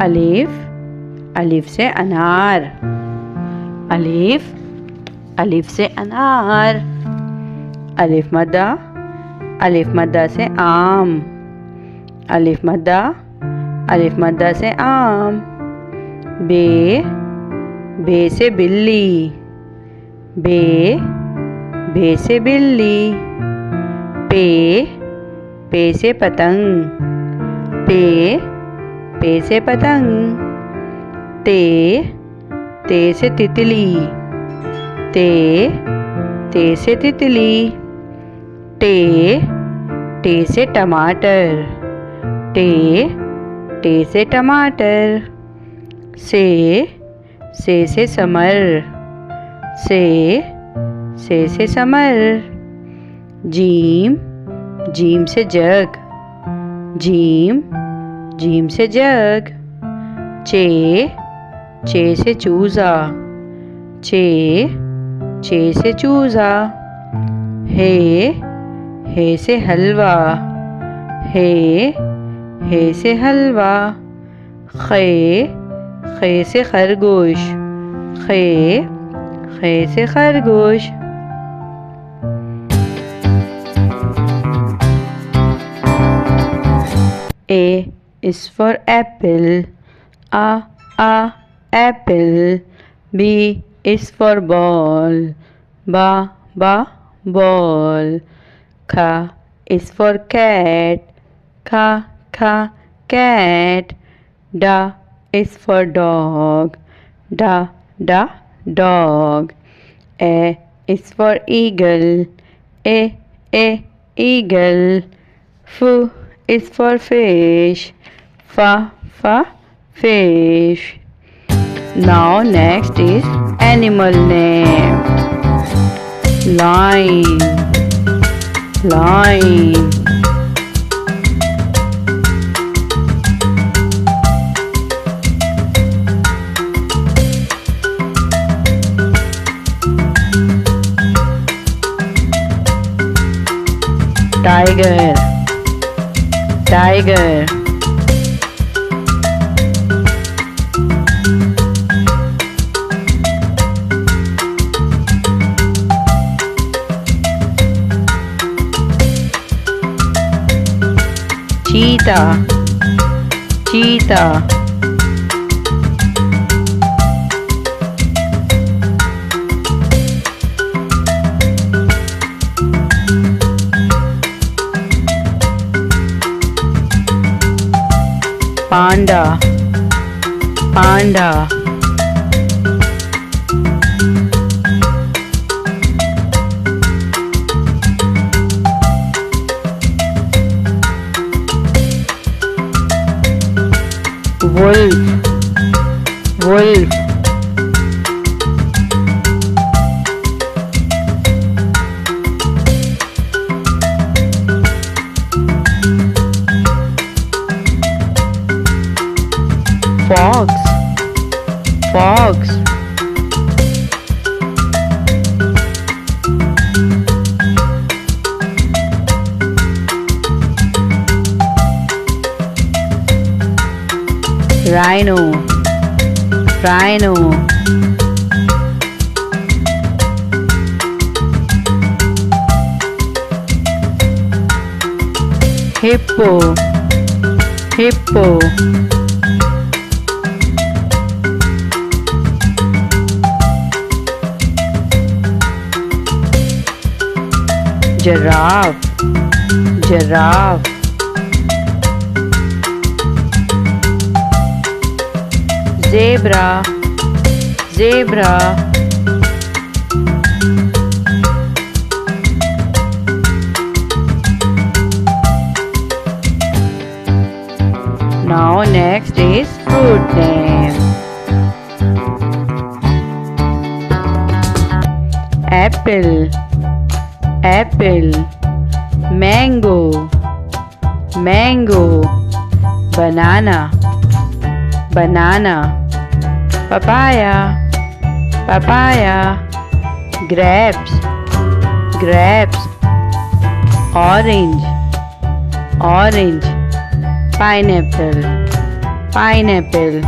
अलिफ, अलिफ से अनार। अलिफ, अलिफ से अनार। अलिफ मद्दा, अलिफ मद्दा से आम। अलिफ मद्दा, अलिफ मद्दा से आम। बे, बे से बिल्ली। बे, बे से बिल्ली। पे, पे से पतंग। पे, पे से पतंग। ते, ते से तितली। ते, ते से तितली। टे, टे से टमाटर। टे, टे से टमाटर। से से समर। से समर। जीम, जीम से जग। जीम, जीम से जग। चे, चे से चूजा। चे, चे से चूजा। हे से हलवा। हे से हलवा। खे से खरगोश। खे से खरगोश। A is for apple. A apple. B is for ball. Ba ball. Kha is for cat. Kha cat. Da is for dog. Da dog. A is for eagle. A eagle. F is for fish. Fa fish. Now next is animal name. Lion. Tiger. Cheetah. Panda. Wolf. Fox. Rhino. Hippo. Giraffe. Zebra. Now next is fruit name. Apple. Mango. Banana. Papaya. Grapes. Orange. Pineapple. pineapple,